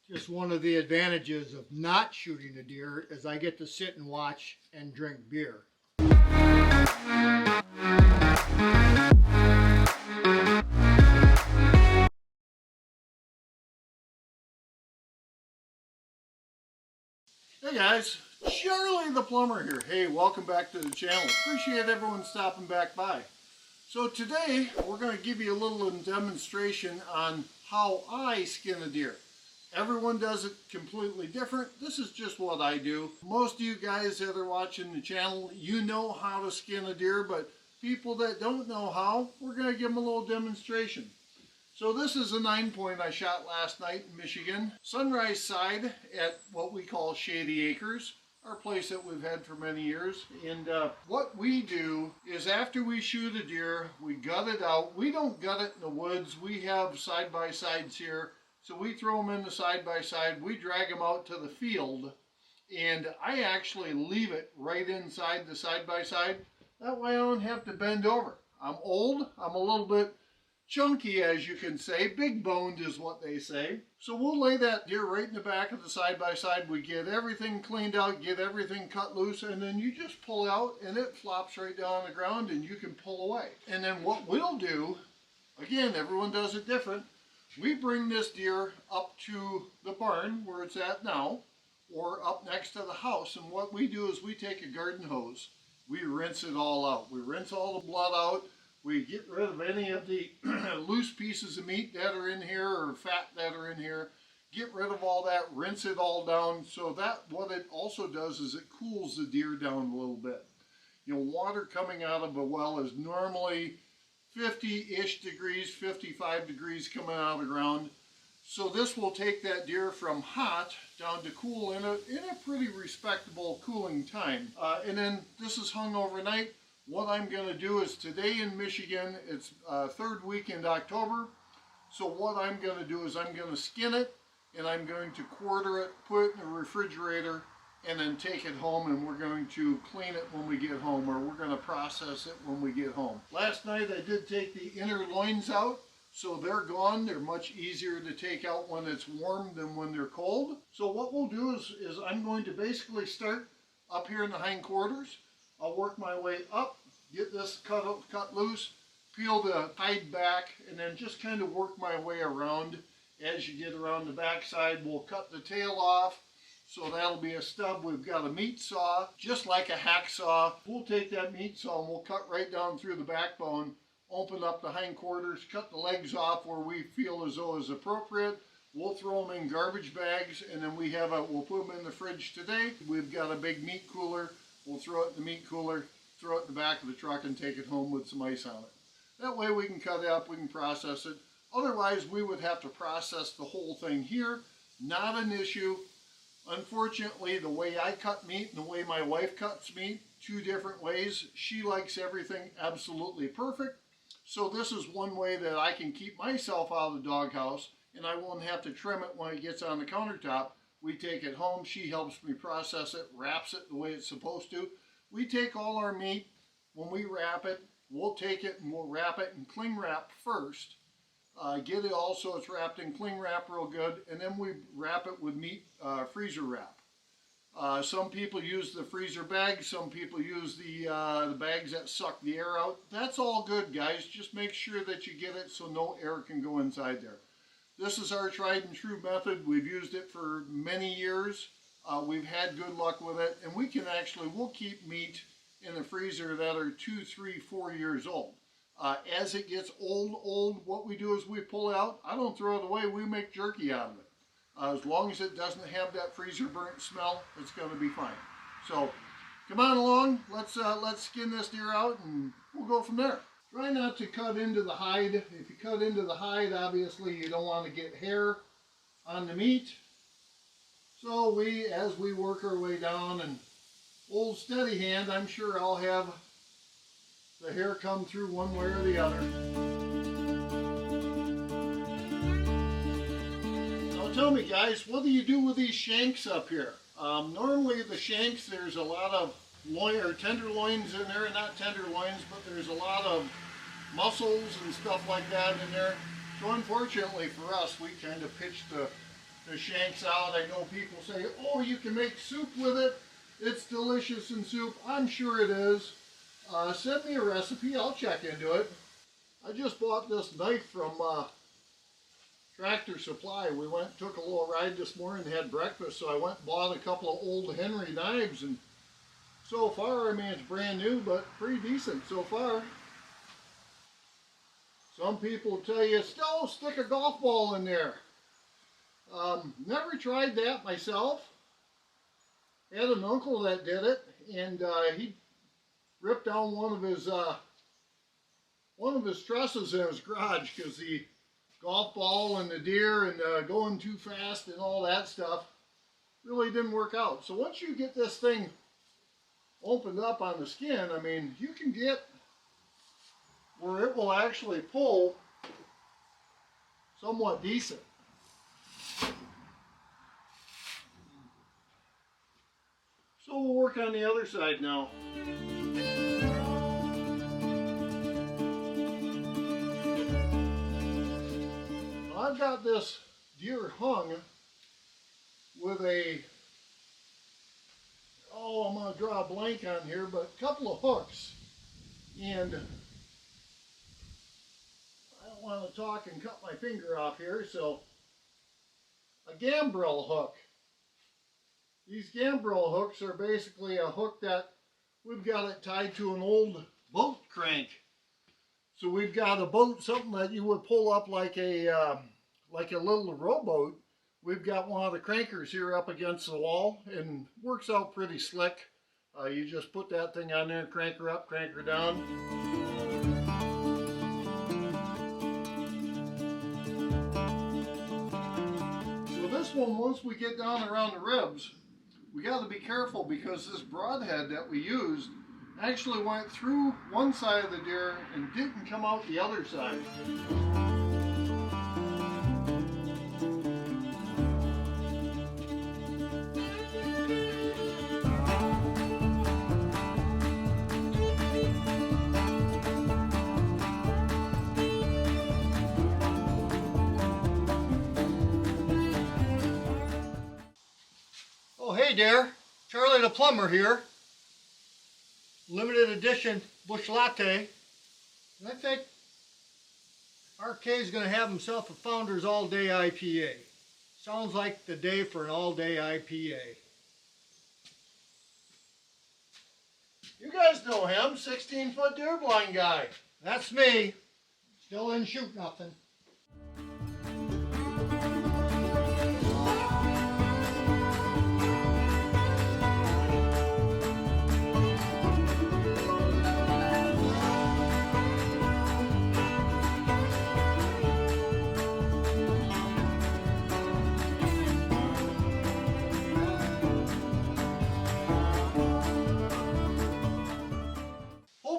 Just one of the advantages of not shooting a deer is I get to sit and watch and drink beer. Hey guys, Charley the Plumber here. Hey, welcome back to the channel. Appreciate everyone stopping back by. So today we're going to give you a little demonstration on how I skin a deer. Everyone does it completely different. This is just what I do. Most of you guys that are watching the channel, you know how to skin a deer, but people that don't know how, we're going to give them a little demonstration. So this is a 9-point I shot last night in Michigan. Sunrise side at what we call Shady Acres, our place that we've had for many years. And what we do is after we shoot a deer, we gut it out. We don't gut it in the woods. We have side-by-sides here. So we throw them in the side-by-side. We drag them out to the field. And I actually leave it right inside the side-by-side. That way I don't have to bend over. I'm old. I'm a little bit chunky, as you can say. Big boned is what they say. So we'll lay that deer right in the back of the side-by-side. We get everything cleaned out, get everything cut loose, and then you just pull out and it flops right down on the ground and you can pull away. And then what we'll do, again, everyone does it different. We bring this deer up to the barn where it's at now, or up next to the house. And what we do is we take a garden hose. We rinse it all out. We rinse all the blood out. We get rid of any of the loose pieces of meat that are in here or fat that are in here. Get rid of all that, rinse it all down. So that, what it also does is it cools the deer down a little bit. You know, water coming out of a well is normally 50-ish degrees, 55 degrees coming out of the ground. So this will take that deer from hot down to cool in a pretty respectable cooling time. And then this is hung overnight. What I'm going to do is today in Michigan, it's third week in October. So what I'm going to do is I'm going to skin it and I'm going to quarter it, put it in the refrigerator, and then take it home, and we're going to clean it when we get home, or we're going to process it when we get home. Last night I did take the inner loins out, so they're gone. They're much easier to take out when it's warm than when they're cold. So what we'll do is I'm going to basically start up here in the hindquarters. I'll work my way up, get this cut loose, peel the hide back, and then just kind of work my way around. As you get around the backside, we'll cut the tail off. So that'll be a stub. We've got a meat saw, just like a hacksaw. We'll take that meat saw and we'll cut right down through the backbone, open up the hindquarters, cut the legs off where we feel as though is appropriate. We'll throw them in garbage bags, and then we'll put them in the fridge today. We've got a big meat cooler. We'll throw it in the meat cooler, throw it in the back of the truck, and take it home with some ice on it. That way we can cut it up, we can process it. Otherwise, we would have to process the whole thing here. Not an issue. Unfortunately, the way I cut meat and the way my wife cuts meat, two different ways. She likes everything absolutely perfect. So this is one way that I can keep myself out of the doghouse, and I won't have to trim it when it gets on the countertop. We take it home. She helps me process it, wraps it the way it's supposed to. We take all our meat. When we wrap it, we'll take it and we'll wrap it in cling wrap first. Get it all so it's wrapped in cling wrap real good, and then we wrap it with meat freezer wrap. Some people use the freezer bags. Some people use the bags that suck the air out. That's all good, guys. Just make sure that you get it so no air can go inside there. This is our tried and true method. We've used it for many years. We've had good luck with it, and we'll keep meat in the freezer that are 2, 3, 4 years old. As it gets old, what we do is we pull it out. I don't throw it away. We make jerky out of it. As long as it doesn't have that freezer burnt smell, it's going to be fine. So come on along. Let's skin this deer out, and we'll go from there. Try not to cut into the hide. If you cut into the hide, obviously you don't want to get hair on the meat. So as we work our way down, and old steady hand, I'm sure I'll have the hair come through one way or the other. Now tell me, guys, what do you do with these shanks up here? Normally the shanks, there's a lot of tenderloins in there, not tenderloins, but there's a lot of muscles and stuff like that in there. So unfortunately for us, we kind of pitch the the shanks out. I know people say, oh, you can make soup with it. It's delicious in soup. I'm sure it is. Send me a recipe. I'll check into it. I just bought this knife from Tractor Supply. We went and took a little ride this morning and had breakfast, so I went and bought a couple of old Henry knives, and so far, I mean, it's brand new, but pretty decent so far. Some people tell you, still stick a golf ball in there. Never tried that myself. Had an uncle that did it, and he ripped down one of his trusses in his garage because the golf ball and the deer and going too fast and all that stuff really didn't work out. So once you get this thing opened up on the skin, I mean, you can get where it will actually pull somewhat decent. So we'll work on the other side now. I've got this deer hung with a, oh, I'm going to draw a blank on here, but a couple of hooks. And I don't want to talk and cut my finger off here, so a gambrel hook. These gambrel hooks are basically a hook that we've got it tied to an old boat crank. So we've got a boat, something that you would pull up like a little rowboat. We've got one of the crankers here up against the wall, and works out pretty slick. You just put that thing on there and crank her up, crank her down. So this one, once we get down around the ribs, we got to be careful because this broadhead that we used actually went through one side of the deer and didn't come out the other side. Oh, hey there, Charley the Plumber here. Limited edition Bush Latte. And I think RK is going to have himself a Founders All Day IPA. Sounds like the day for an all day IPA. You guys know him, 16-foot deer blind guy. That's me. Still didn't shoot nothing.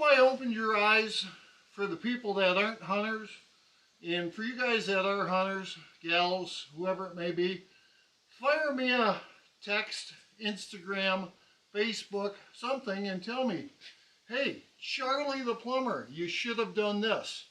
I opened your eyes for the people that aren't hunters, and for you guys that are hunters, gals, whoever it may be, fire me a text, Instagram, Facebook, something, and tell me, hey, Charley the Plumber, you should have done this.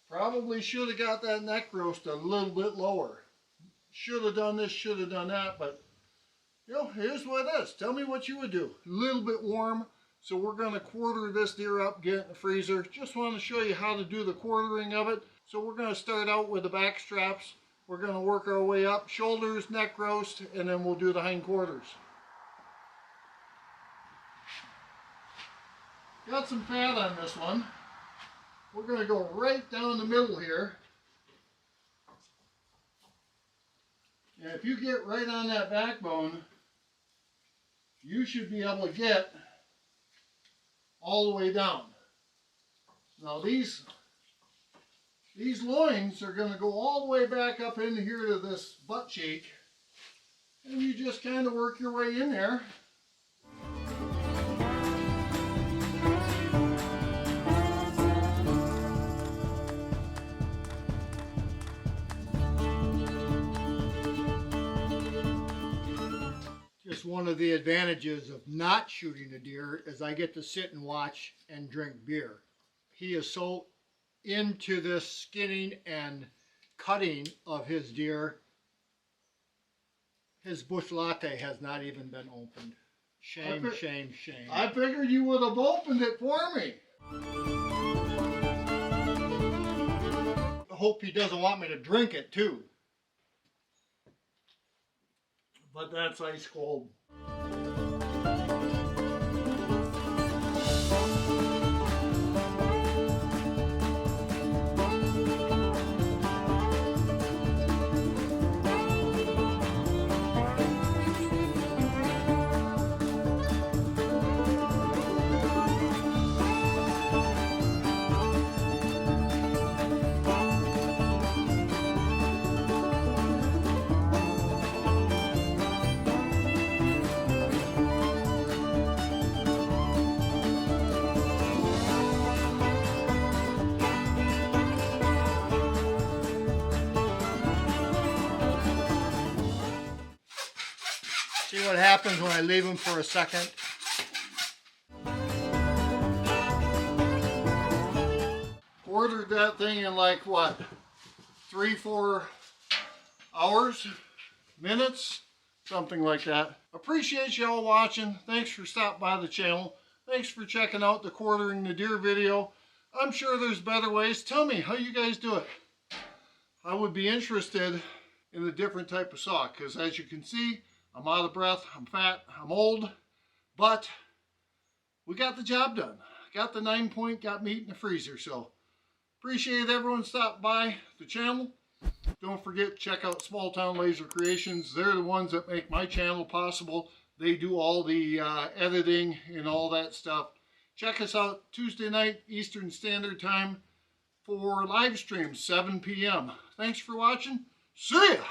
Probably should have got that neck roast a little bit lower. Should have done this, should have done that, but you know, here's what it is. Tell me what you would do. A little bit warm. So we're going to quarter this deer up, get it in the freezer. Just want to show you how to do the quartering of it. So we're going to start out with the back straps. We're going to work our way up, shoulders, neck roast, and then we'll do the hind quarters. Got some fat on this one. We're going to go right down the middle here. And if you get right on that backbone, you should be able to get all the way down. Now these loins are going to go all the way back up into here to this butt cheek, and you just kind of work your way in there. Just one of the advantages of not shooting a deer is I get to sit and watch and drink beer. He is so into this skinning and cutting of his deer. His bush latte has not even been opened. Shame, shame, shame. I figured you would have opened it for me. I hope he doesn't want me to drink it too. But that's ice cold. See what happens when I leave him for a second? Ordered that thing in like what, 3-4 hours, minutes, something like that. Appreciate y'all watching. Thanks for stopping by the channel. Thanks for checking out the quartering the deer video. I'm sure there's better ways. Tell me how you guys do it. I would be interested in a different type of saw, because as you can see, I'm out of breath, I'm fat, I'm old, but we got the job done. Got the 9-point, got meat in the freezer. So appreciate everyone stopping by the channel. Don't forget to check out Small Town Laser Creations. They're the ones that make my channel possible. They do all the editing and all that stuff. Check us out Tuesday night Eastern Standard Time for live streams, 7 p.m. Thanks for watching. See ya!